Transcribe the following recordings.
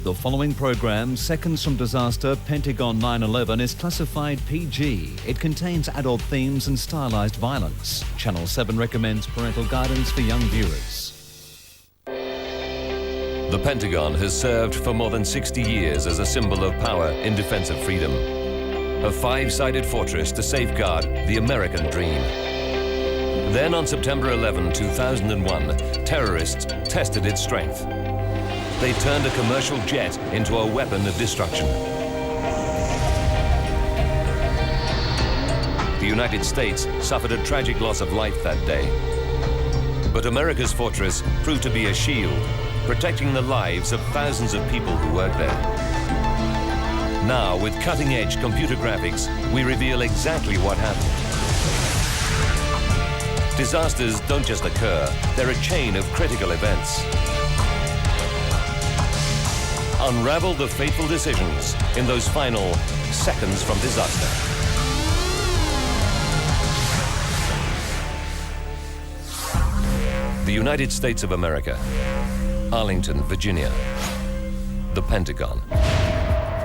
The following program, Seconds from Disaster, Pentagon 9/11, is classified PG. It contains adult themes and stylized violence. Channel 7 recommends parental guidance for young viewers. The Pentagon has served for more than 60 years as a symbol of power in defense of freedom. A five-sided fortress to safeguard the American dream. Then on September 11, 2001, terrorists tested its strength. They turned a commercial jet into a weapon of destruction. The United States suffered a tragic loss of life that day. But America's fortress proved to be a shield, protecting the lives of thousands of people who work there. Now, with cutting-edge computer graphics, we reveal exactly what happened. Disasters don't just occur, they're a chain of critical events. Unravel the fateful decisions in those final seconds from disaster. The United States of America, Arlington, Virginia. The Pentagon.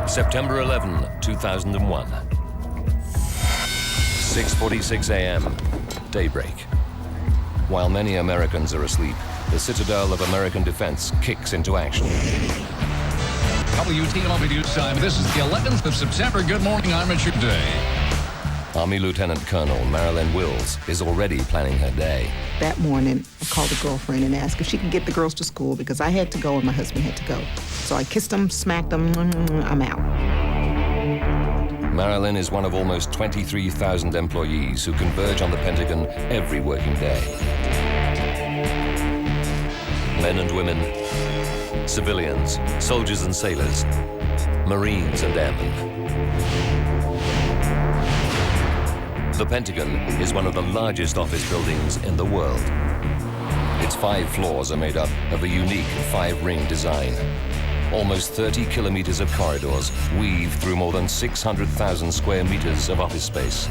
September 11, 2001. 6:46 a.m. Daybreak. While many Americans are asleep, the citadel of American defense kicks into action. WTOP News Time. This is the 11th of September. Good morning. I'm Richard Day. Army Lieutenant Colonel Marilyn Wills is already planning her day. That morning, I called a girlfriend and asked if she could get the girls to school because I had to go and my husband had to go. So I kissed them, smacked them, I'm out. Marilyn is one of almost 23,000 employees who converge on the Pentagon every working day. Men and women, civilians, soldiers and sailors, Marines and airmen. The Pentagon is one of the largest office buildings in the world. Its 5 floors are made up of a unique 5-ring design. Almost 30 kilometers of corridors weave through more than 600,000 square meters of office space,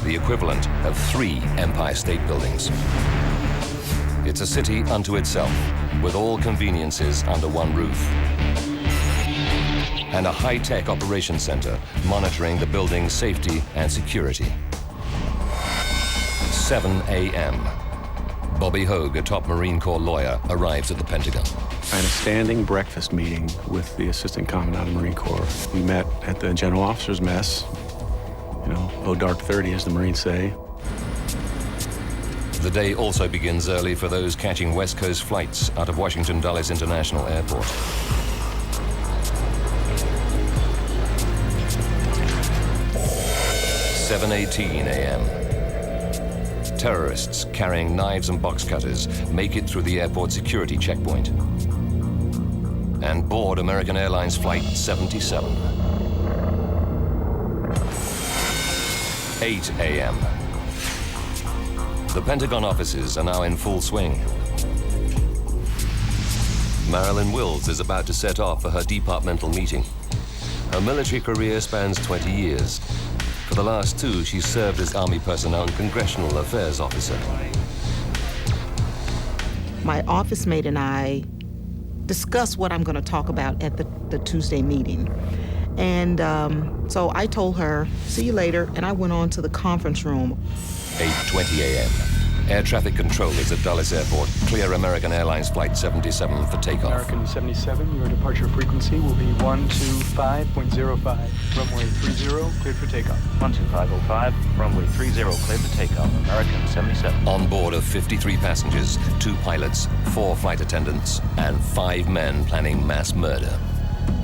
the equivalent of 3 Empire State Buildings. It's a city unto itself, with all conveniences under one roof. And a high-tech operations center monitoring the building's safety and security. 7 a.m. Bobby Hogue, a top Marine Corps lawyer, arrives at the Pentagon. I had a standing breakfast meeting with the Assistant Commandant of the Marine Corps. We met at the General Officers Mess. Oh dark 30, as the Marines say. The day also begins early for those catching West Coast flights out of Washington Dulles International Airport. Seven 7:18 a.m. Terrorists carrying knives and box cutters make it through the airport security checkpoint and board American Airlines Flight 77. 8 a.m. The Pentagon offices are now in full swing. Marilyn Wills is about to set off for her departmental meeting. Her military career spans 20 years. For the last 2, she served as Army Personnel and Congressional Affairs Officer. My office mate and I discussed what I'm going to talk about at the Tuesday meeting. And so I told her, see you later, and I went on to the conference room. 8:20 a.m. Air traffic controllers at Dulles Airport clear American Airlines Flight 77 for takeoff. American 77, your departure frequency will be 125.05. Runway 30, cleared for takeoff. 125.05, runway 30, cleared for takeoff. American 77. On board of 53 passengers, 2 pilots, 4 flight attendants, and 5 men planning mass murder.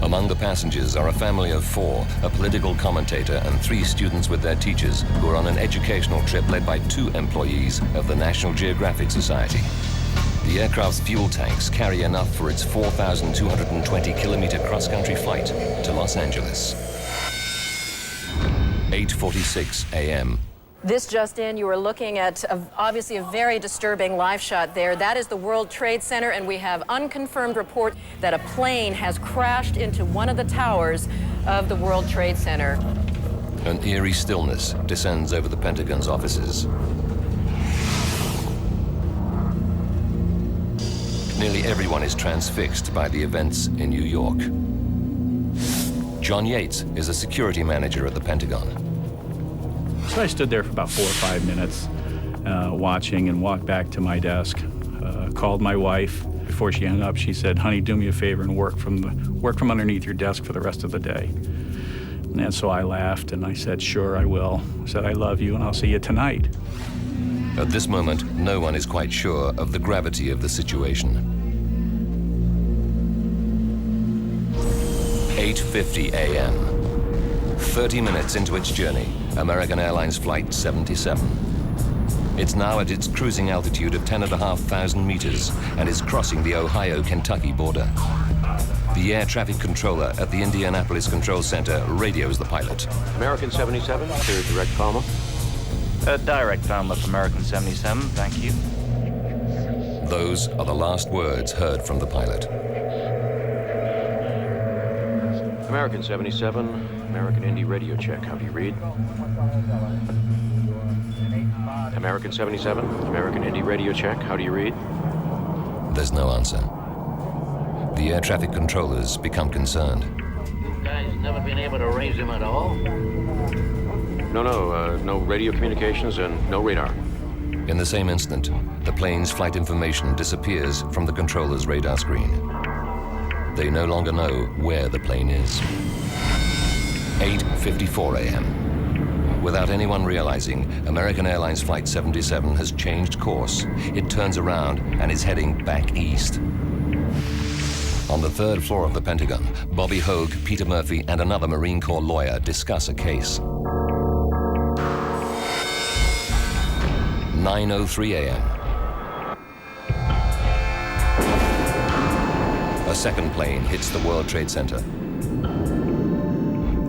Among the passengers are a family of 4, a political commentator, and 3 students with their teachers who are on an educational trip led by 2 employees of the National Geographic Society. The aircraft's fuel tanks carry enough for its 4,220-kilometer cross-country flight to Los Angeles. 8:46 a.m. This just in, you are looking at obviously a very disturbing live shot there. That is the World Trade Center, and we have unconfirmed report that a plane has crashed into one of the towers of the World Trade Center. An eerie stillness descends over the Pentagon's offices. Nearly everyone is transfixed by the events in New York. John Yates is a security manager at the Pentagon. So I stood there for about 4 or 5 minutes watching and walked back to my desk. Called my wife. Before she hung up, she said, "Honey, do me a favor and work from underneath your desk for the rest of the day." And so I laughed and I said, "Sure, I will." I said, "I love you and I'll see you tonight." At this moment, no one is quite sure of the gravity of the situation. 8:50 a.m. 30 minutes into its journey, American Airlines Flight 77. It's now at its cruising altitude of 10,500 meters and is crossing the Ohio-Kentucky border. The air traffic controller at the Indianapolis Control Center radios the pilot. American 77, clear direct comma. Direct comma with American 77, thank you. Those are the last words heard from the pilot. American 77, American Indy radio check. How do you read? American 77, American Indy radio check. How do you read? There's no answer. The air traffic controllers become concerned. You guys never been able to raise him at all? No radio communications and no radar. In the same instant, the plane's flight information disappears from the controller's radar screen. They no longer know where the plane is. 8:54 a.m. Without anyone realizing, American Airlines Flight 77 has changed course. It turns around and is heading back east. On the 3rd floor of the Pentagon, Bobby Hogue, Peter Murphy, and another Marine Corps lawyer discuss a case. 9:03 a.m. A second plane hits the World Trade Center.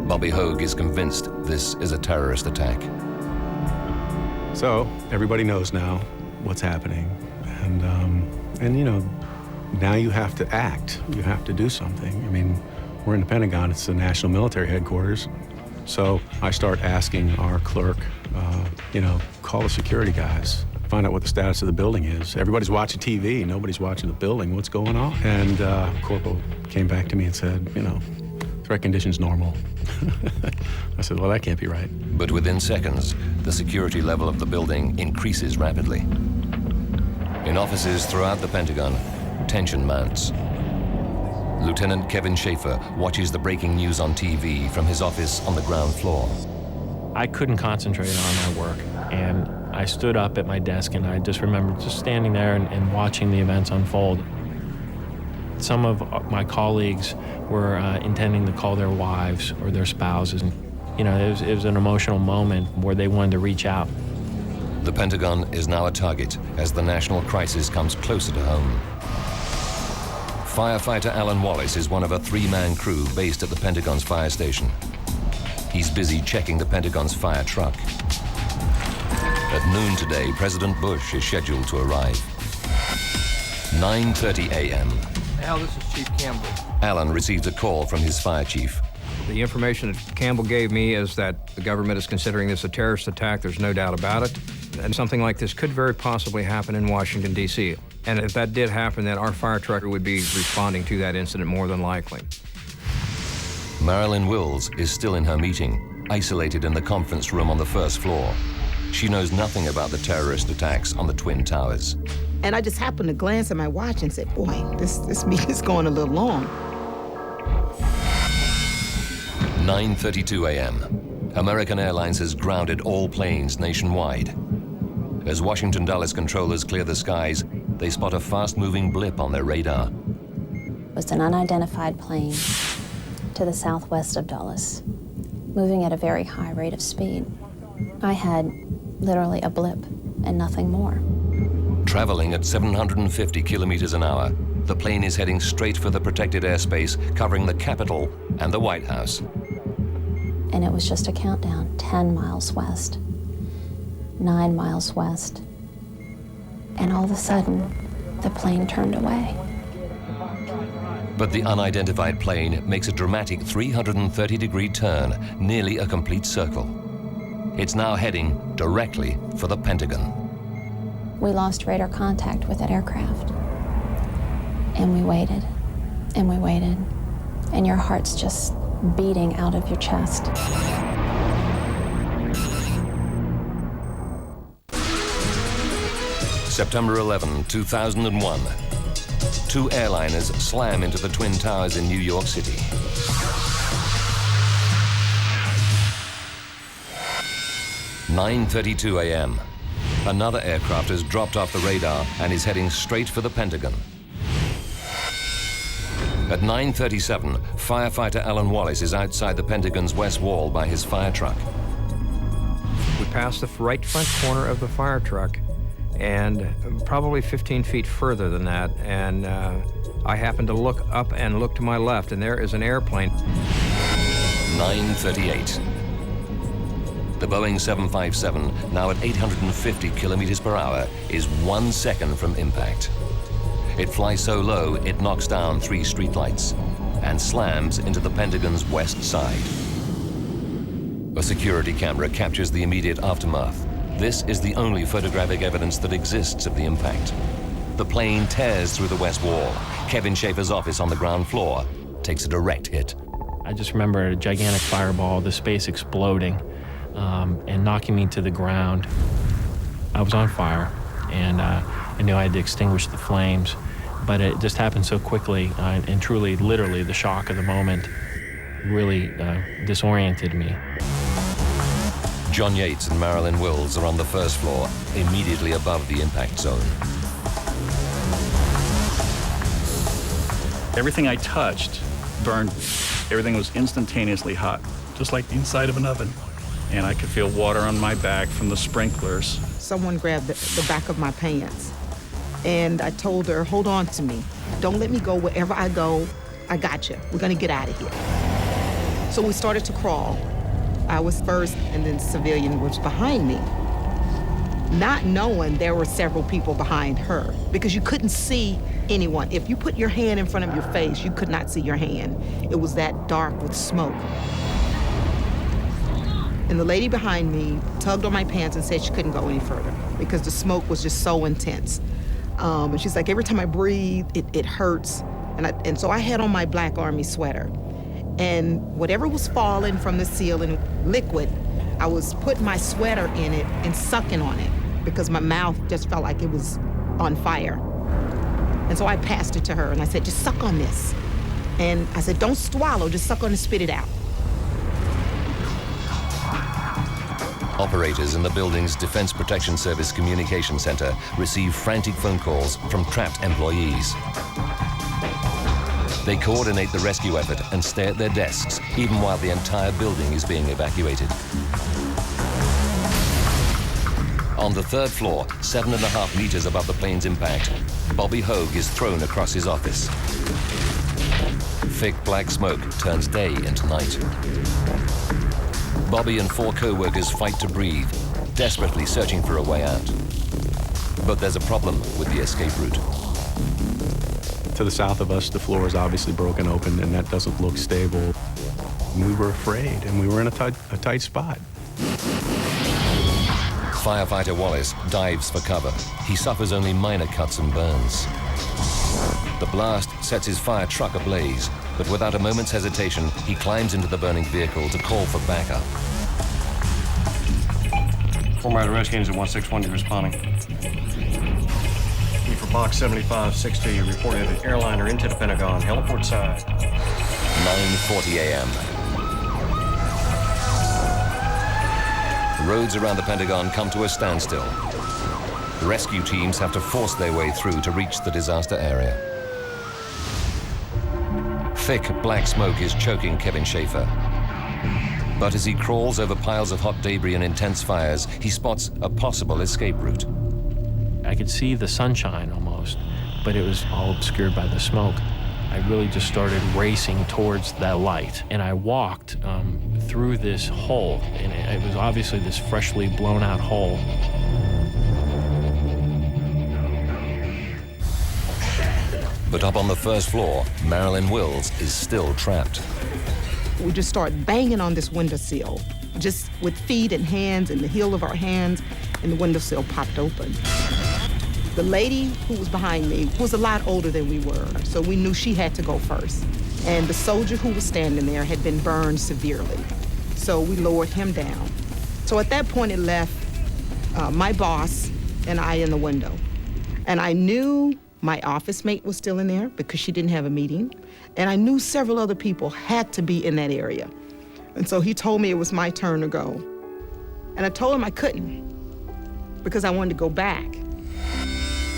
Bobby Hogue is convinced this is a terrorist attack. So everybody knows now what's happening, and you know, now you have to act. You have to do something. I mean, we're in the Pentagon. It's the National Military Headquarters. So I start asking our clerk, call the security guys, find out what the status of the building is. Everybody's watching TV. Nobody's watching the building. What's going on? And Corporal came back to me and said, threat conditions normal. I said, well, that can't be right. But within seconds, the security level of the building increases rapidly. In offices throughout the Pentagon, tension mounts. Lieutenant Kevin Schaefer watches the breaking news on TV from his office on the ground floor. I couldn't concentrate on my work, and I stood up at my desk, and I just remember just standing there and watching the events unfold. Some of my colleagues were intending to call their wives or their spouses. And, it was an emotional moment where they wanted to reach out. The Pentagon is now a target as the national crisis comes closer to home. Firefighter Alan Wallace is one of a 3-man crew based at the Pentagon's fire station. He's busy checking the Pentagon's fire truck. At noon today, President Bush is scheduled to arrive. 9:30 a.m. Al, this is Chief Campbell. Alan receives a call from his fire chief. The information that Campbell gave me is that the government is considering this a terrorist attack. There's no doubt about it. And something like this could very possibly happen in Washington, D.C. And if that did happen, then our fire truck would be responding to that incident more than likely. Marilyn Wills is still in her meeting, isolated in the conference room on the 1st floor. She knows nothing about the terrorist attacks on the Twin Towers. And I just happened to glance at my watch and said, boy, this meeting is going a little long. 9:32 a.m. American Airlines has grounded all planes nationwide. As Washington Dulles controllers clear the skies, they spot a fast-moving blip on their radar. It was an unidentified plane to the southwest of Dulles, moving at a very high rate of speed. I had literally a blip and nothing more. Traveling at 750 kilometers an hour, the plane is heading straight for the protected airspace covering the Capitol and the White House. And it was just a countdown, 10 miles west, 9 miles west. And all of a sudden, the plane turned away. But the unidentified plane makes a dramatic 330-degree turn, nearly a complete circle. It's now heading directly for the Pentagon. We lost radar contact with that aircraft. And we waited, and we waited, and your heart's just beating out of your chest. September 11, 2001. Two airliners slam into the Twin Towers in New York City. "9:32 a.m. Another aircraft has dropped off the radar and is heading straight for the Pentagon. At 9:37, firefighter Alan Wallace is outside the Pentagon's west wall by his fire truck. We passed the right front corner of the fire truck, and probably 15 feet further than that, and I happened to look up and look to my left, and there is an airplane. 9:38. The Boeing 757, now at 850 kilometers per hour, is 1 second from impact. It flies so low, it knocks down 3 streetlights and slams into the Pentagon's west side. A security camera captures the immediate aftermath. This is the only photographic evidence that exists of the impact. The plane tears through the west wall. Kevin Schaefer's office on the ground floor takes a direct hit. I just remember a gigantic fireball, the space exploding, and knocking me to the ground. I was on fire, and I knew I had to extinguish the flames, but it just happened so quickly, and truly, literally, the shock of the moment really disoriented me. John Yates and Marilyn Wills are on the first floor, immediately above the impact zone. Everything I touched burned. Everything was instantaneously hot, just like the inside of an oven. And I could feel water on my back from the sprinklers. Someone grabbed the back of my pants, and I told her, hold on to me. Don't let me go. Wherever I go, I got you. We're gonna get out of here. So we started to crawl. I was first, and then civilian was behind me. Not knowing there were several people behind her, because you couldn't see anyone. If you put your hand in front of your face, you could not see your hand. It was that dark with smoke. And the lady behind me tugged on my pants and said she couldn't go any further because the smoke was just so intense. And she's like, every time I breathe, it hurts. And so I had on my black Army sweater. And whatever was falling from the ceiling, liquid, I was putting my sweater in it and sucking on it because my mouth just felt like it was on fire. And so I passed it to her and I said, just suck on this. And I said, don't swallow, just suck on and spit it out. Operators in the building's Defense Protection Service Communication Center receive frantic phone calls from trapped employees. They coordinate the rescue effort and stay at their desks, even while the entire building is being evacuated. On the third floor, 7.5 meters above the plane's impact, Bobby Hogue is thrown across his office. Thick black smoke turns day into night. Bobby and 4 co-workers fight to breathe, desperately searching for a way out. But there's a problem with the escape route. To the south of us, the floor is obviously broken open, and that doesn't look stable. We were afraid, and we were in a tight spot. Firefighter Wallace dives for cover. He suffers only minor cuts and burns. The blast sets his fire truck ablaze, but without a moment's hesitation, he climbs into the burning vehicle to call for backup. Former rescue engine 161, you're responding. For box 7560, you reported an airliner into the Pentagon, heliport side. 9:40 a.m. The roads around the Pentagon come to a standstill. The rescue teams have to force their way through to reach the disaster area. Thick black smoke is choking Kevin Schaefer. But as he crawls over piles of hot debris and intense fires, he spots a possible escape route. I could see the sunshine almost, but it was all obscured by the smoke. I really just started racing towards that light, and I walked through this hole, and it was obviously this freshly blown out hole. But up on the first floor, Marilyn Wills is still trapped. We just started banging on this windowsill, just with feet and hands and the heel of our hands, and the windowsill popped open. The lady who was behind me was a lot older than we were, so we knew she had to go first. And the soldier who was standing there had been burned severely, so we lowered him down. So at that point, it left my boss and I in the window. And I knew my office mate was still in there because she didn't have a meeting. And I knew several other people had to be in that area. And so he told me it was my turn to go. And I told him I couldn't because I wanted to go back.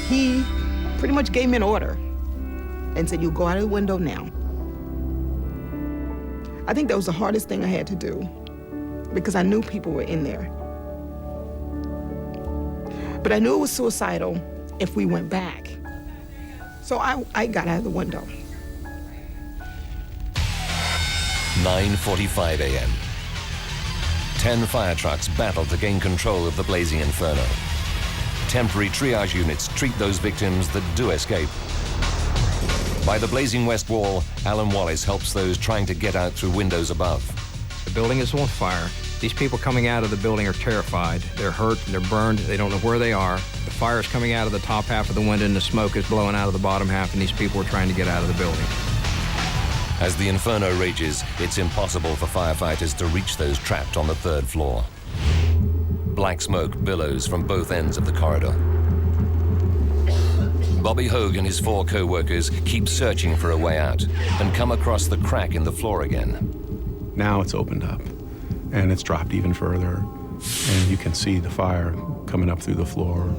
He pretty much gave me an order and said, "You go out of the window now." I think that was the hardest thing I had to do because I knew people were in there. But I knew it was suicidal if we went back. So I got out of the window. 9:45 a.m. 10 fire trucks battle to gain control of the blazing inferno. Temporary triage units treat those victims that do escape. By the blazing west wall, Alan Wallace helps those trying to get out through windows above. The building is on fire. These people coming out of the building are terrified. They're hurt, they're burned, they don't know where they are. The fire is coming out of the top half of the window and the smoke is blowing out of the bottom half, and these people are trying to get out of the building. As the inferno rages, it's impossible for firefighters to reach those trapped on the 3rd floor. Black smoke billows from both ends of the corridor. Bobby Hogue and his 4 co-workers keep searching for a way out and come across the crack in the floor again. Now it's opened up, and it's dropped even further, and you can see the fire coming up through the floor.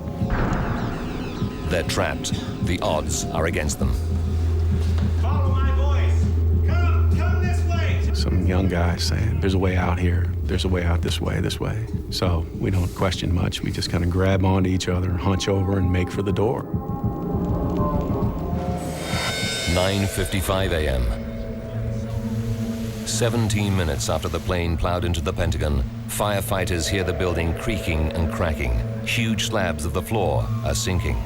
They're trapped. The odds are against them. Follow my voice. Come this way. Some young guy saying, "There's a way out here. There's a way out this way, this way." So we don't question much. We just kind of grab onto each other, hunch over, and make for the door. 9:55 a.m. 17 minutes after the plane plowed into the Pentagon, firefighters hear the building creaking and cracking. Huge slabs of the floor are sinking.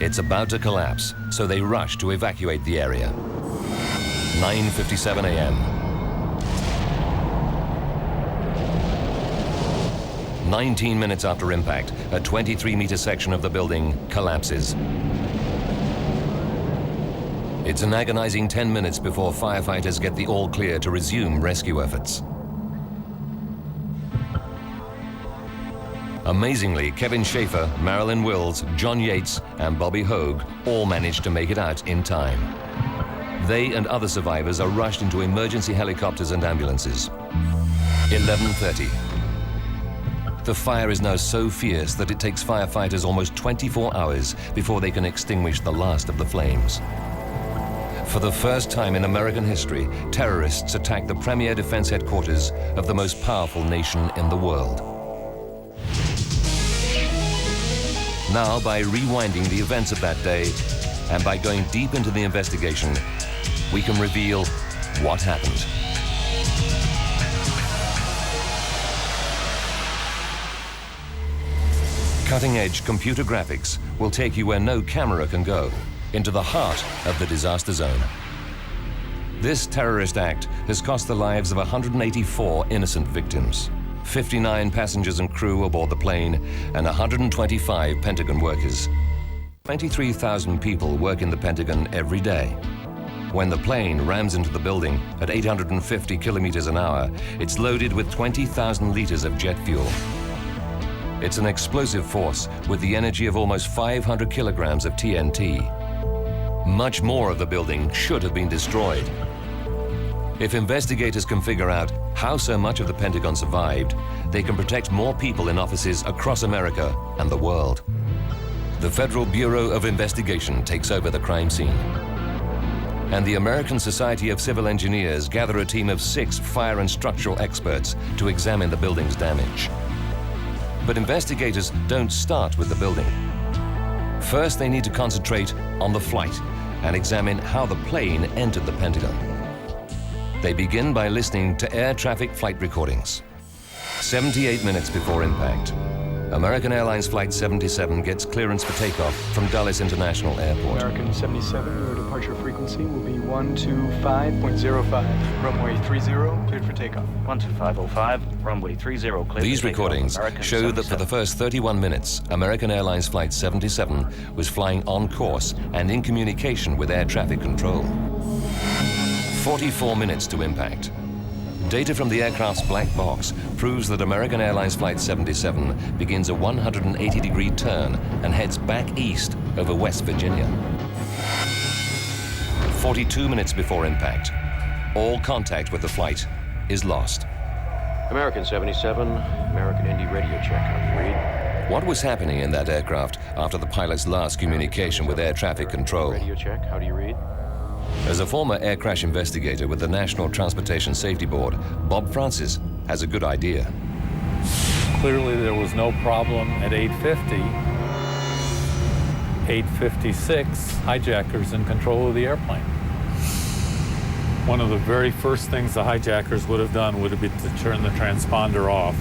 It's about to collapse, so they rush to evacuate the area. 9:57 a.m. 19 minutes after impact, a 23-meter section of the building collapses. It's an agonizing 10 minutes before firefighters get the all clear to resume rescue efforts. Amazingly, Kevin Schaefer, Marilyn Wills, John Yates, and Bobby Hogue all managed to make it out in time. They and other survivors are rushed into emergency helicopters and ambulances. 11:30. The fire is now so fierce that it takes firefighters almost 24 hours before they can extinguish the last of the flames. For the first time in American history, terrorists attack the premier defense headquarters of the most powerful nation in the world. Now, by rewinding the events of that day and by going deep into the investigation, we can reveal what happened. Cutting-edge computer graphics will take you where no camera can go, into the heart of the disaster zone. This terrorist act has cost the lives of 184 innocent victims, 59 passengers and crew aboard the plane, and 125 Pentagon workers. 23,000 people work in the Pentagon every day. When the plane rams into the building at 850 kilometers an hour, it's loaded with 20,000 liters of jet fuel. It's an explosive force with the energy of almost 500 kilograms of TNT. Much more of the building should have been destroyed. If investigators can figure out how so much of the Pentagon survived, they can protect more people in offices across America and the world. The Federal Bureau of Investigation takes over the crime scene. And the American Society of Civil Engineers gather a team of 6 fire and structural experts to examine the building's damage. But investigators don't start with the building. First, they need to concentrate on the flight and examine how the plane entered the Pentagon. They begin by listening to air traffic flight recordings. 78 minutes before impact, American Airlines Flight 77 gets clearance for takeoff from Dulles International Airport. American 77, your departure frequency will be 125.05. Runway 30, cleared for takeoff. 12505, runway 30, cleared. These recordings show that for the first 31 minutes, American Airlines Flight 77 was flying on course and in communication with air traffic control. 44 minutes to impact. Data from the aircraft's black box proves that American Airlines Flight 77 begins a 180-degree turn and heads back east over West Virginia. 42 minutes before impact, all contact with the flight is lost. American 77, American Indy radio check. How do you read? What was happening in that aircraft after the pilot's last communication with air traffic control? Radio check. How do you read? As a former air crash investigator with the National Transportation Safety Board, Bob Francis has a good idea. Clearly there was no problem at 8:50. 8:56, hijackers in control of the airplane. One of the very first things the hijackers would have done would have been to turn the transponder off.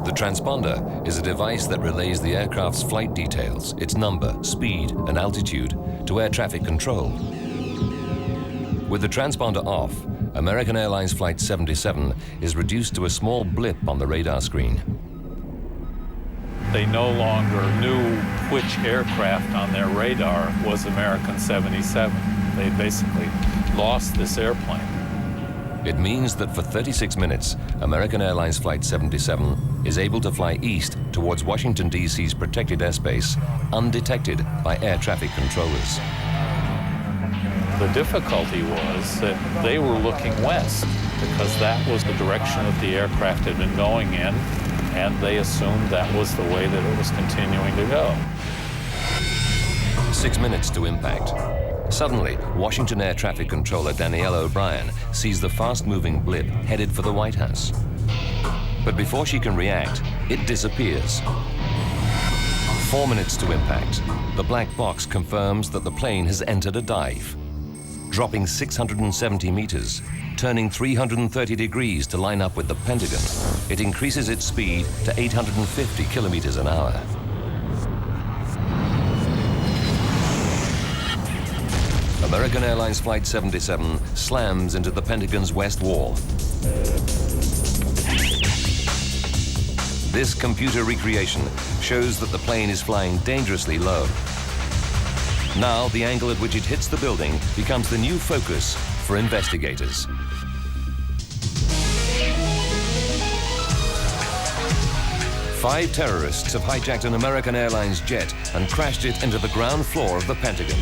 The transponder is a device that relays the aircraft's flight details, its number, speed, and altitude, to air traffic control. With the transponder off, American Airlines Flight 77 is reduced to a small blip on the radar screen. They no longer knew which aircraft on their radar was American 77. They basically lost this airplane. It means that for 36 minutes, American Airlines Flight 77 is able to fly east towards Washington, D.C.'s protected airspace, undetected by air traffic controllers. The difficulty was that they were looking west because that was the direction that the aircraft had been going in, and they assumed that was the way that it was continuing to go. 6 minutes to impact. Suddenly, Washington Air Traffic Controller Danielle O'Brien sees the fast-moving blip headed for the White House. But before she can react, it disappears. 4 minutes to impact. The black box confirms that the plane has entered a dive. Dropping 670 meters, turning 330 degrees to line up with the Pentagon, it increases its speed to 850 kilometers an hour. American Airlines Flight 77 slams into the Pentagon's west wall. This computer recreation shows that the plane is flying dangerously low. Now, the angle at which it hits the building becomes the new focus for investigators. Five terrorists have hijacked an American Airlines jet and crashed it into the ground floor of the Pentagon.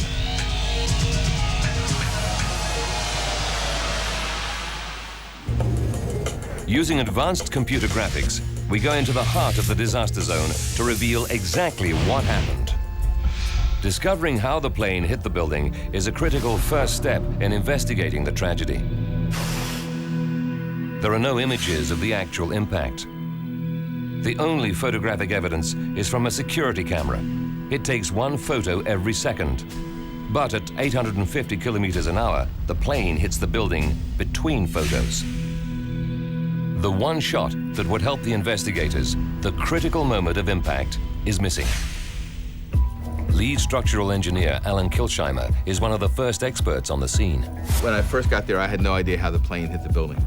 Using advanced computer graphics, we go into the heart of the disaster zone to reveal exactly what happened. Discovering how the plane hit the building is a critical first step in investigating the tragedy. There are no images of the actual impact. The only photographic evidence is from a security camera. It takes one photo every second. But at 850 kilometers an hour, the plane hits the building between photos. The one shot that would help the investigators, the critical moment of impact, is missing. Lead structural engineer Alan Kilsheimer is one of the first experts on the scene. When I first got there, I had no idea how the plane hit the building.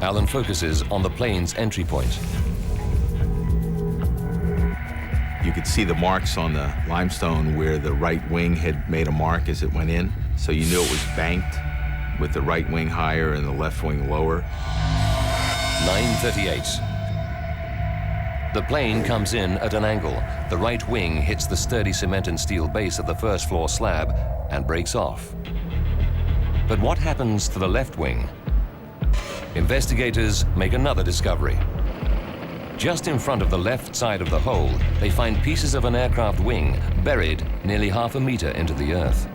Alan focuses on the plane's entry point. You could see the marks on the limestone where the right wing had made a mark as it went in, so you knew it was banked with the right wing higher and the left wing lower. 9:38. The plane comes in at an angle. The right wing hits the sturdy cement and steel base of the first floor slab and breaks off. But what happens to the left wing? Investigators make another discovery. Just in front of the left side of the hole, they find pieces of an aircraft wing buried nearly half a meter into the earth.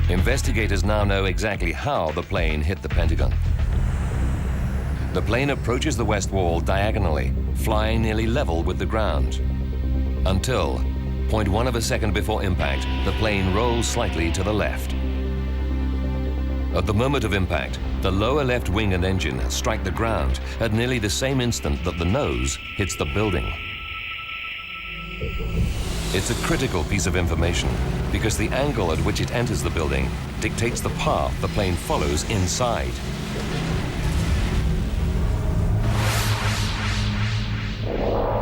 Investigators now know exactly how the plane hit the Pentagon. The plane approaches the west wall diagonally, flying nearly level with the ground. Until 0.1 of a second before impact, the plane rolls slightly to the left. At the moment of impact, the lower left wing and engine strike the ground at nearly the same instant that the nose hits the building. It's a critical piece of information because the angle at which it enters the building dictates the path the plane follows inside.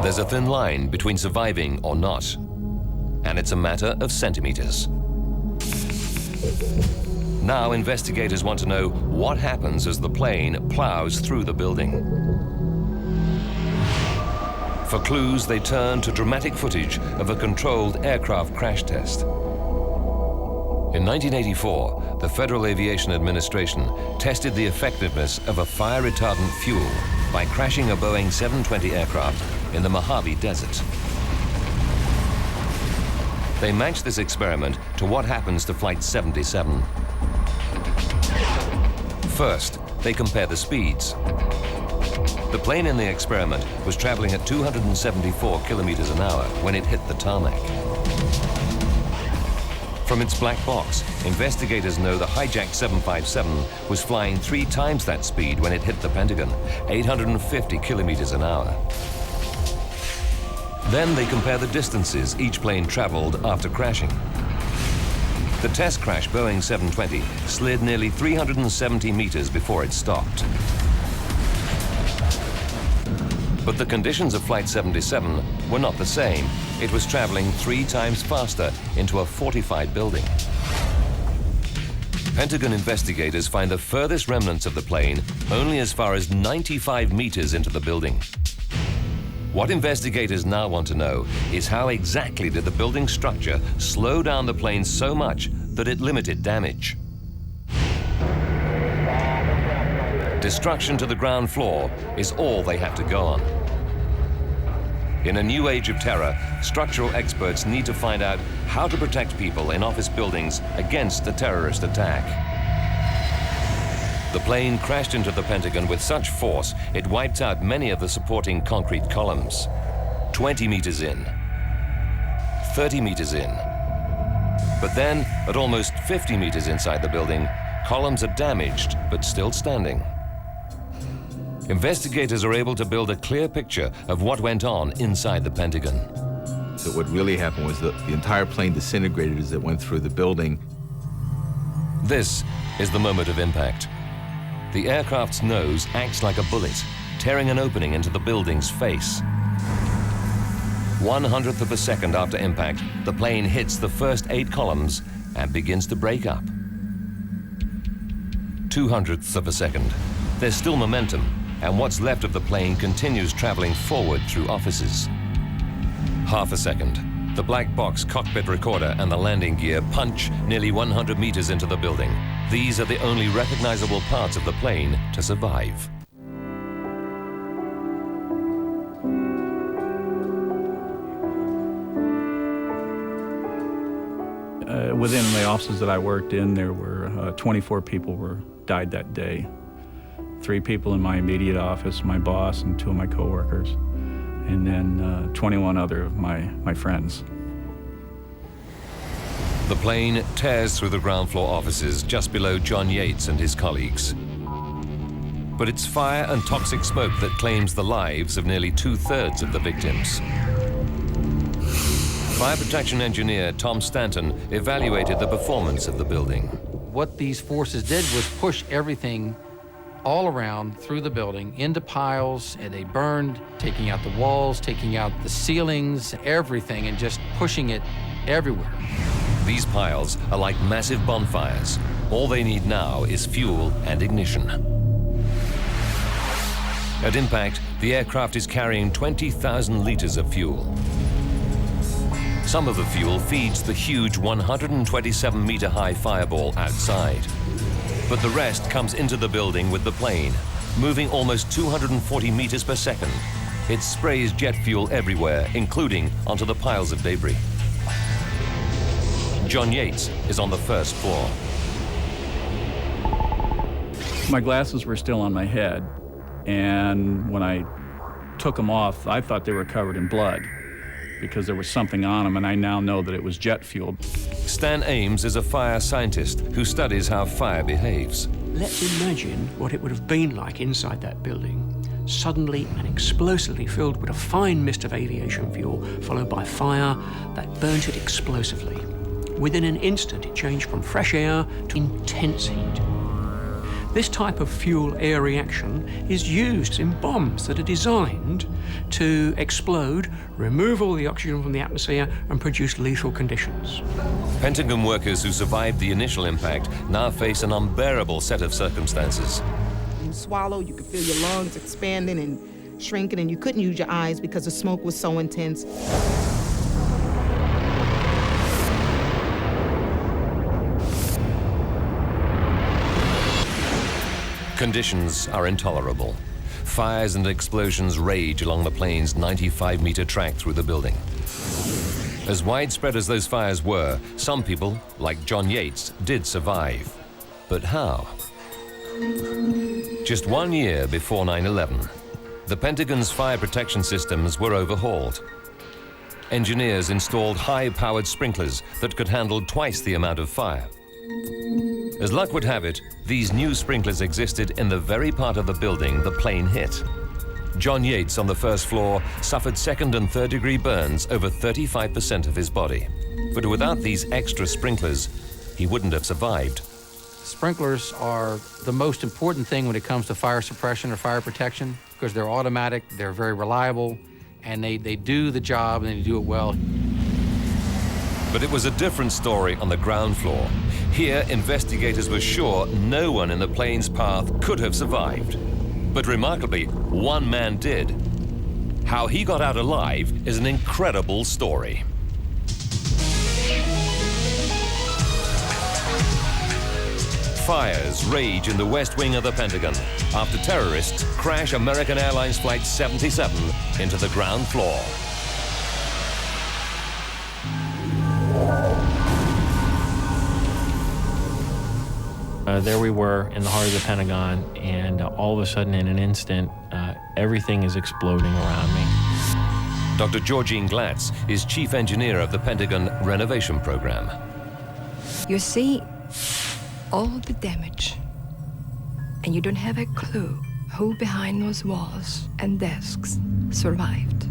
There's a thin line between surviving or not, and it's a matter of centimeters. Now investigators want to know what happens as the plane plows through the building. For clues, they turn to dramatic footage of a controlled aircraft crash test. In 1984, the Federal Aviation Administration tested the effectiveness of a fire-retardant fuel by crashing a Boeing 720 aircraft in the Mojave Desert. They matched this experiment to what happens to Flight 77. First, they compare the speeds. The plane in the experiment was traveling at 274 kilometers an hour when it hit the tarmac. From its black box, investigators know the hijacked 757 was flying 3 times that speed when it hit the Pentagon, 850 kilometers an hour. Then they compare the distances each plane traveled after crashing. The test crash Boeing 720 slid nearly 370 meters before it stopped. But the conditions of Flight 77 were not the same. It was traveling 3 times faster into a fortified building. Pentagon investigators find the furthest remnants of the plane only as far as 95 meters into the building. What investigators now want to know is how exactly did the building structure slow down the plane so much that it limited damage. Destruction to the ground floor is all they have to go on. In a new age of terror, structural experts need to find out how to protect people in office buildings against a terrorist attack. The plane crashed into the Pentagon with such force, it wiped out many of the supporting concrete columns. 20 meters in, 30 meters in. But then, at almost 50 meters inside the building, columns are damaged but still standing. Investigators are able to build a clear picture of what went on inside the Pentagon. So what really happened was that the entire plane disintegrated as it went through the building. This is the moment of impact. The aircraft's nose acts like a bullet, tearing an opening into the building's face. 1/100th of a second after impact, the plane hits the first 8 columns and begins to break up. 2/100ths of a second. There's still momentum, and what's left of the plane continues traveling forward through offices. 1/2 a second. The black box cockpit recorder and the landing gear punch nearly 100 meters into the building. These are the only recognizable parts of the plane to survive. Within the offices that I worked in, there were 24 people died that day. 3 people in my immediate office, my boss and 2 of my coworkers, and then 21 other of my friends. The plane tears through the ground floor offices just below John Yates and his colleagues. But it's fire and toxic smoke that claims the lives of nearly 2/3 of the victims. Fire protection engineer Tom Stanton evaluated the performance of the building. What these forces did was push everything all around through the building into piles, and they burned, taking out the walls, taking out the ceilings, everything, and just pushing it everywhere. These piles are like massive bonfires. All they need now is fuel and ignition. At impact, the aircraft is carrying 20,000 liters of fuel. Some of the fuel feeds the huge 127-meter-high fireball outside. But the rest comes into the building with the plane, moving almost 240 meters per second. It sprays jet fuel everywhere, including onto the piles of debris. John Yates is on the first floor. My glasses were still on my head, and when I took them off, I thought they were covered in blood. because there was something on them, and I now know that it was jet fuel. Stan Ames is a fire scientist who studies how fire behaves. Let's imagine what it would have been like inside that building. Suddenly and explosively filled with a fine mist of aviation fuel, followed by fire that burnt it explosively. Within an instant, it changed from fresh air to intense heat. This type of fuel-air reaction is used in bombs that are designed to explode, remove all the oxygen from the atmosphere, and produce lethal conditions. Pentagon workers who survived the initial impact now face an unbearable set of circumstances. You swallow, you could feel your lungs expanding and shrinking, and you couldn't use your eyes because the smoke was so intense. Conditions are intolerable. Fires and explosions rage along the plane's 95-meter track through the building. As widespread as those fires were, some people, like John Yates, did survive. But how? Just 1 year before 9/11, the Pentagon's fire protection systems were overhauled. Engineers installed high-powered sprinklers that could handle twice the amount of fire. As luck would have it, these new sprinklers existed in the very part of the building the plane hit. John Yates on the first floor suffered second and third degree burns over 35% of his body. But without these extra sprinklers, he wouldn't have survived. Sprinklers are the most important thing when it comes to fire suppression or fire protection because they're automatic, they're very reliable, and they do the job and they do it well. But it was a different story on the ground floor. Here, investigators were sure no one in the plane's path could have survived. But remarkably, one man did. How he got out alive is an incredible story. Fires rage in the west wing of the Pentagon after terrorists crash American Airlines Flight 77 into the ground floor. There we were in the heart of the Pentagon, and all of a sudden, in an instant, everything is exploding around me. Dr. Georgine Glatz is chief engineer of the Pentagon renovation program. You see all the damage, and you don't have a clue who behind those walls and desks survived.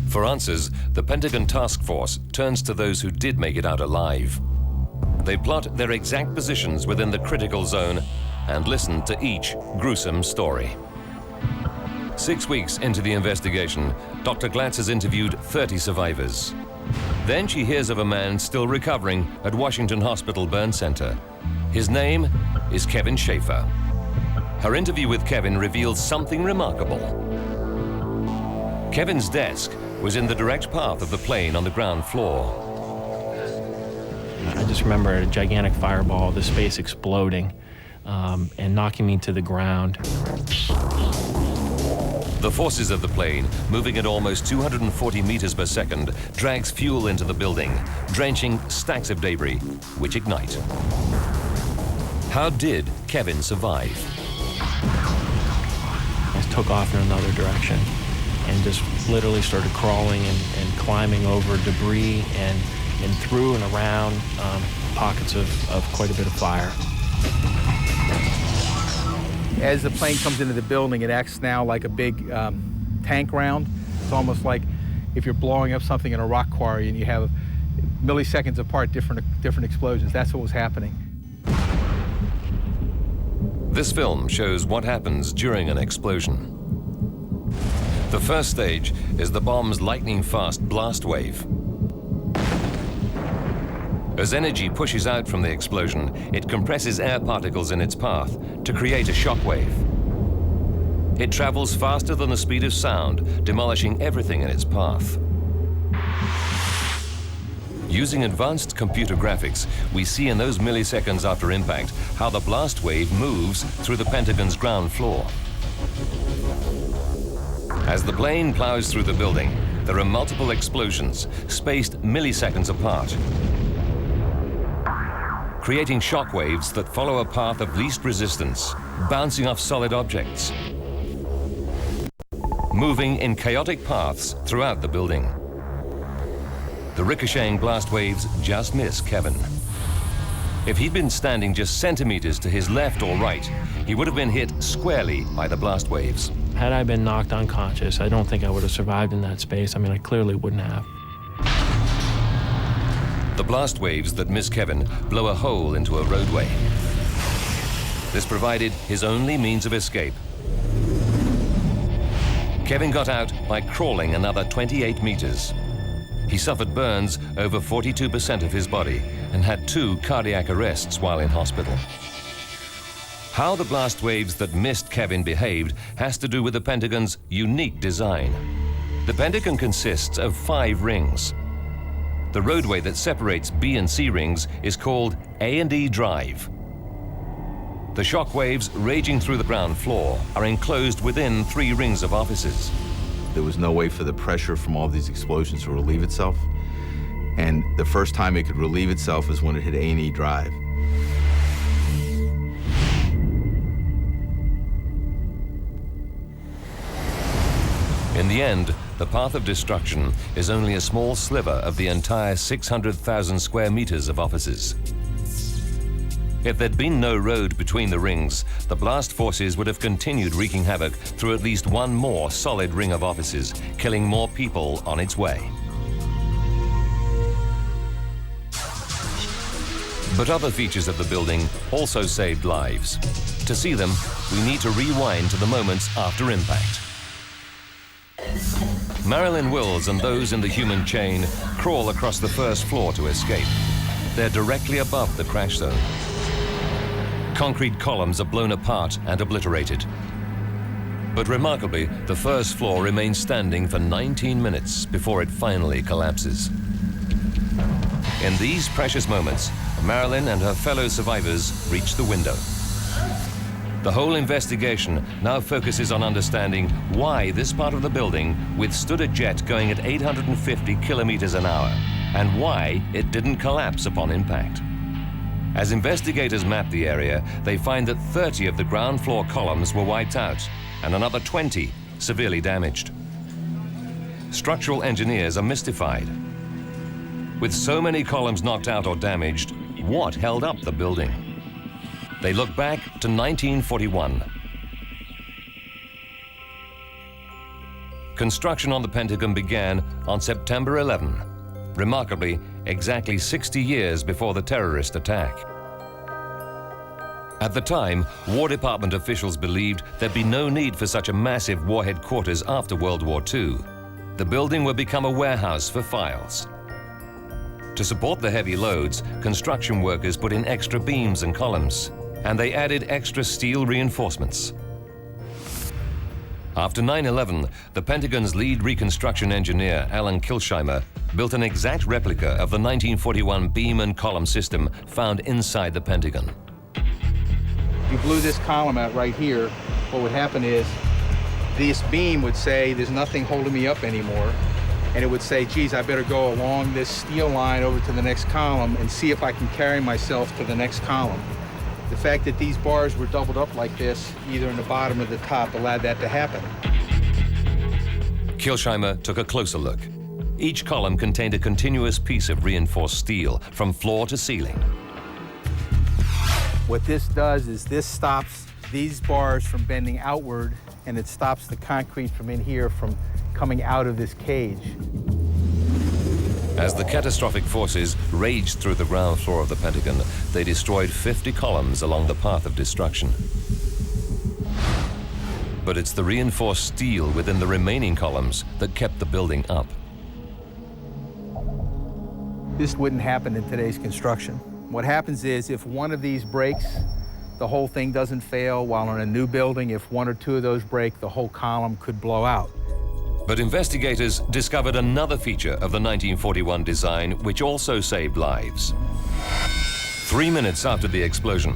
For answers, the Pentagon task force turns to those who did make it out alive. They plot their exact positions within the critical zone and listen to each gruesome story. 6 weeks into the investigation, Dr. Glatz has interviewed 30 survivors. Then she hears of a man still recovering at Washington Hospital Burn Center. His name is Kevin Schaefer. Her interview with Kevin reveals something remarkable. Kevin's desk was in the direct path of the plane on the ground floor. I just remember a gigantic fireball, the space exploding and knocking me to the ground. The forces of the plane, moving at almost 240 meters per second, drags fuel into the building, drenching stacks of debris, which ignite. How did Kevin survive? I took off in another direction and just literally started crawling and climbing over debris and through and around pockets of quite a bit of fire. As the plane comes into the building, it acts now like a big tank round. It's almost like if you're blowing up something in a rock quarry and you have milliseconds apart different explosions. That's what was happening. This film shows what happens during an explosion. The first stage is the bomb's lightning-fast blast wave. As energy pushes out from the explosion, it compresses air particles in its path to create a shock wave. It travels faster than the speed of sound, demolishing everything in its path. Using advanced computer graphics, we see in those milliseconds after impact how the blast wave moves through the Pentagon's ground floor. As the plane plows through the building, there are multiple explosions, spaced milliseconds apart, creating shock waves that follow a path of least resistance, bouncing off solid objects, moving in chaotic paths throughout the building. The ricocheting blast waves just miss Kevin. If he'd been standing just centimeters to his left or right, he would have been hit squarely by the blast waves. Had I been knocked unconscious, I don't think I would have survived in that space. I mean, I clearly wouldn't have. The blast waves that miss Kevin blow a hole into a roadway. This provided his only means of escape. Kevin got out by crawling another 28 meters. He suffered burns over 42% of his body and had 2 cardiac arrests while in hospital. How the blast waves that missed Kevin behaved has to do with the Pentagon's unique design. The Pentagon consists of 5 rings. The roadway that separates B and C rings is called A&E Drive. The shock waves raging through the ground floor are enclosed within 3 rings of offices. There was no way for the pressure from all these explosions to relieve itself. And the first time it could relieve itself is when it hit A&E Drive. In the end, the path of destruction is only a small sliver of the entire 600,000 square meters of offices. If there'd been no road between the rings, the blast forces would have continued wreaking havoc through at least one more solid ring of offices, killing more people on its way. But other features of the building also saved lives. To see them, we need to rewind to the moments after impact. Marilyn Wills and those in the human chain crawl across the first floor to escape. They're directly above the crash zone. Concrete columns are blown apart and obliterated. But remarkably, the first floor remains standing for 19 minutes before it finally collapses. In these precious moments, Marilyn and her fellow survivors reach the window. The whole investigation now focuses on understanding why this part of the building withstood a jet going at 850 kilometers an hour and why it didn't collapse upon impact. As investigators map the area, they find that 30 of the ground floor columns were wiped out and another 20 severely damaged. Structural engineers are mystified. With so many columns knocked out or damaged, what held up the building? They look back to 1941. Construction on the Pentagon began on September 11, remarkably, exactly 60 years before the terrorist attack. At the time, War Department officials believed there'd be no need for such a massive war headquarters after World War II. The building would become a warehouse for files. To support the heavy loads, construction workers put in extra beams and columns, and they added extra steel reinforcements. After 9/11, the Pentagon's lead reconstruction engineer, Alan Kilsheimer, built an exact replica of the 1941 beam and column system found inside the Pentagon. If you blew this column out right here, what would happen is this beam would say, there's nothing holding me up anymore. And it would say, geez, I better go along this steel line over to the next column and see if I can carry myself to the next column. The fact that these bars were doubled up like this, either in the bottom or the top, allowed that to happen. Kilsheimer took a closer look. Each column contained a continuous piece of reinforced steel from floor to ceiling. What this does is this stops these bars from bending outward, and it stops the concrete from in here from coming out of this cage. As the catastrophic forces raged through the ground floor of the Pentagon, they destroyed 50 columns along the path of destruction. But it's the reinforced steel within the remaining columns that kept the building up. This wouldn't happen in today's construction. What happens is if one of these breaks, the whole thing doesn't fail, while on a new building, if 1 or 2 of those break, the whole column could blow out. But investigators discovered another feature of the 1941 design which also saved lives. 3 minutes after the explosion,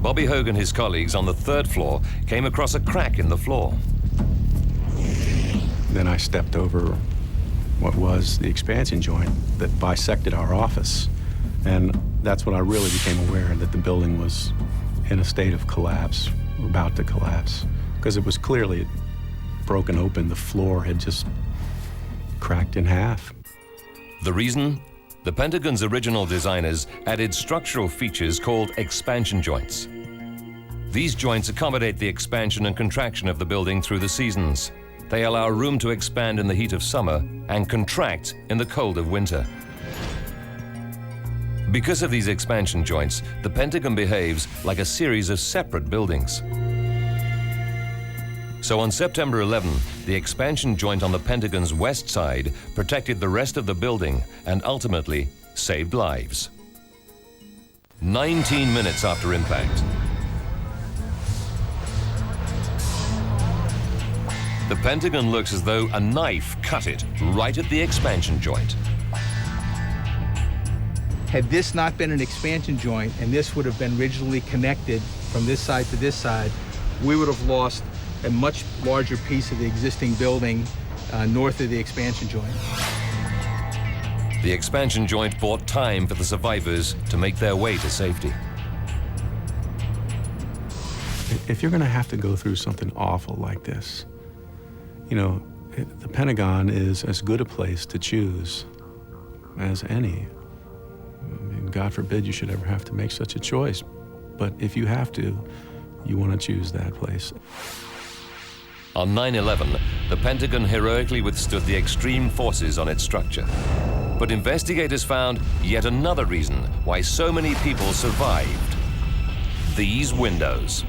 Bobby Hogue and his colleagues on the 3rd floor came across a crack in the floor. Then I stepped over what was the expansion joint that bisected our office. And that's when I really became aware that the building was in a state of collapse, or about to collapse, because it was clearly broken open. The floor had just cracked in half. The reason? The Pentagon's original designers added structural features called expansion joints. These joints accommodate the expansion and contraction of the building through the seasons. They allow room to expand in the heat of summer and contract in the cold of winter. Because of these expansion joints, the Pentagon behaves like a series of separate buildings. So on September 11, the expansion joint on the Pentagon's west side protected the rest of the building and ultimately saved lives. 19 minutes after impact, the Pentagon looks as though a knife cut it right at the expansion joint. Had this not been an expansion joint and this would have been rigidly connected from this side to this side, we would have lost a much larger piece of the existing building north of the expansion joint. The expansion joint bought time for the survivors to make their way to safety. If you're going to have to go through something awful like this, you know, the Pentagon is as good a place to choose as any. I mean, God forbid you should ever have to make such a choice. But if you have to, you want to choose that place. On 9/11, the Pentagon heroically withstood the extreme forces on its structure. But investigators found yet another reason why so many people survived. These windows.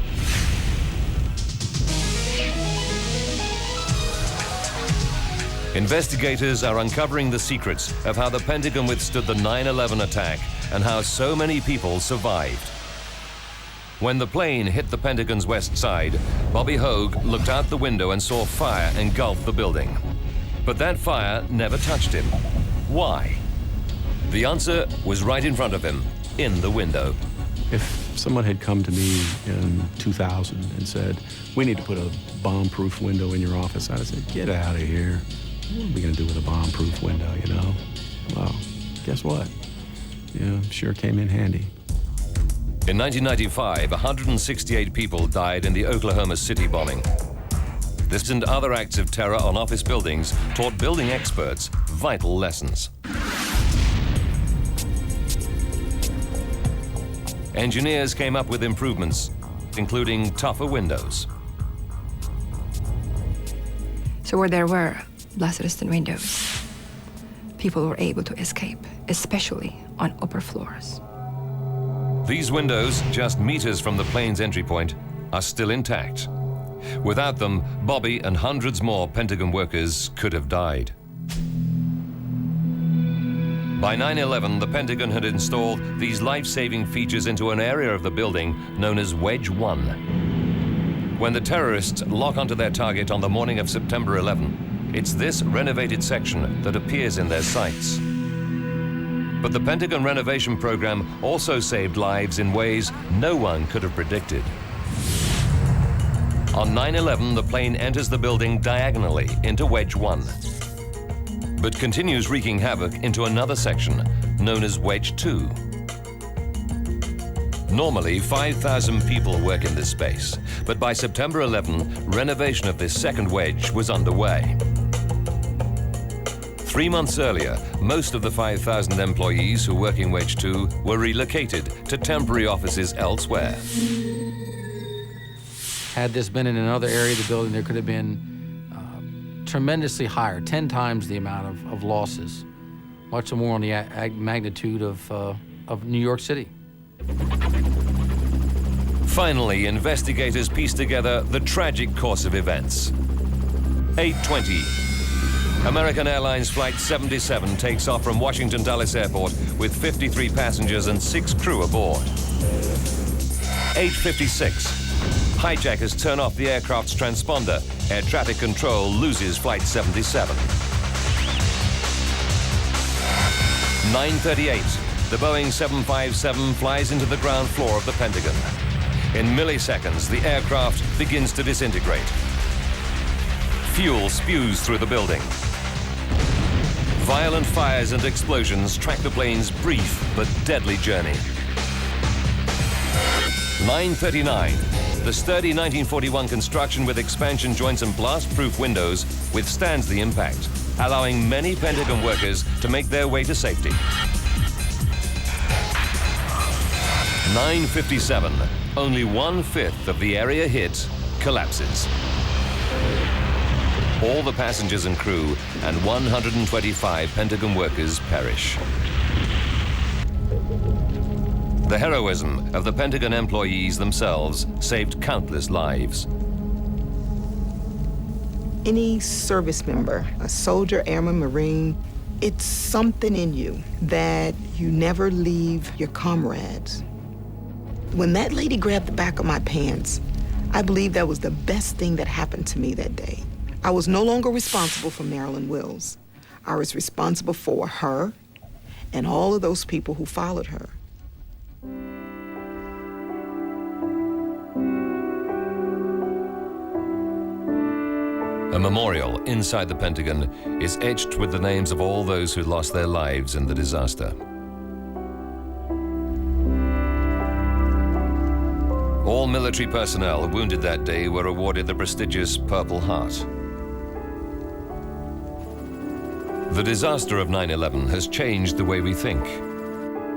Investigators are uncovering the secrets of how the Pentagon withstood the 9/11 attack and how so many people survived. When the plane hit the Pentagon's west side, Bobby Hogue looked out the window and saw fire engulf the building. But that fire never touched him. Why? The answer was right in front of him, in the window. If someone had come to me in 2000 and said, we need to put a bomb-proof window in your office, I'd have said, get out of here. What are we going to do with a bomb-proof window, you know? Well, guess what? Yeah, sure came in handy. In 1995, 168 people died in the Oklahoma City bombing. This and other acts of terror on office buildings taught building experts vital lessons. Engineers came up with improvements, including tougher windows. So where there were blast-resistant windows, people were able to escape, especially on upper floors. These windows, just meters from the plane's entry point, are still intact. Without them, Bobby and hundreds more Pentagon workers could have died. By 9/11, the Pentagon had installed these life-saving features into an area of the building known as Wedge 1. When the terrorists lock onto their target on the morning of September 11, it's this renovated section that appears in their sights. But the Pentagon renovation program also saved lives in ways no one could have predicted. On 9/11, the plane enters the building diagonally into Wedge 1, but continues wreaking havoc into another section known as Wedge 2. Normally, 5,000 people work in this space, but by September 11, renovation of this second wedge was underway. 3 months earlier, most of the 5,000 employees who work in Wedge 2 were relocated to temporary offices elsewhere. Had this been in another area of the building, there could have been tremendously higher, 10 times the amount of losses, much more on the magnitude of New York City. Finally, investigators pieced together the tragic course of events. 8:20. American Airlines Flight 77 takes off from Washington Dulles Airport with 53 passengers and 6 crew aboard. 8:56. Hijackers turn off the aircraft's transponder. Air traffic control loses Flight 77. 9:38. The Boeing 757 flies into the ground floor of the Pentagon. In milliseconds, the aircraft begins to disintegrate. Fuel spews through the building. Violent fires and explosions track the plane's brief but deadly journey. 9:39. The sturdy 1941 construction with expansion joints and blast-proof windows withstands the impact. allowing many Pentagon workers to make their way to safety. 9:57, only 1/5 of the area hit collapses. All the passengers and crew and 125 Pentagon workers perish. The heroism of the Pentagon employees themselves saved countless lives. Any service member, a soldier, airman, Marine, it's something in you that you never leave your comrades. When that lady grabbed the back of my pants, I believe that was the best thing that happened to me that day. I was no longer responsible for Marilyn Wills. I was responsible for her and all of those people who followed her. A memorial inside the Pentagon is etched with the names of all those who lost their lives in the disaster. All military personnel wounded that day were awarded the prestigious Purple Heart. The disaster of 9/11 has changed the way we think,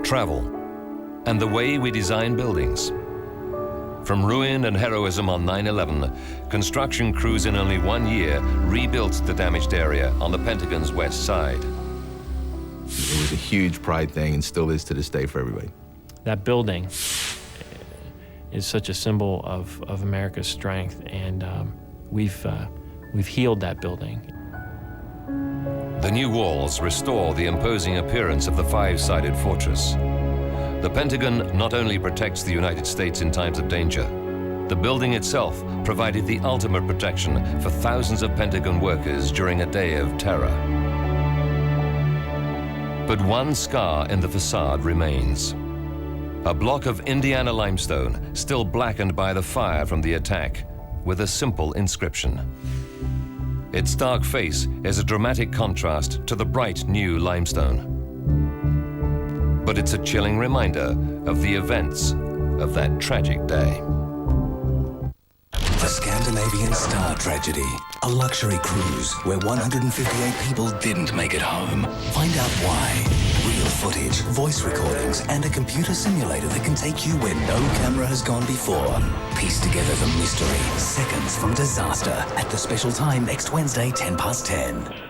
travel, and the way we design buildings. From ruin and heroism on 9/11, construction crews in only 1 year rebuilt the damaged area on the Pentagon's west side. It was a huge pride thing and still is to this day for everybody. That building is such a symbol of America's strength, and we've healed that building. The new walls restore the imposing appearance of the five-sided fortress. The Pentagon not only protects the United States in times of danger, the building itself provided the ultimate protection for thousands of Pentagon workers during a day of terror. But one scar in the facade remains. A block of Indiana limestone, still blackened by the fire from the attack, with a simple inscription. Its dark face is a dramatic contrast to the bright new limestone. But it's a chilling reminder of the events of that tragic day. The Scandinavian Star tragedy, a luxury cruise where 158 people didn't make it home. Find out why. Real footage, voice recordings, and a computer simulator that can take you where no camera has gone before. Piece together the mystery, seconds from disaster, at the special time next Wednesday, 10 past 10.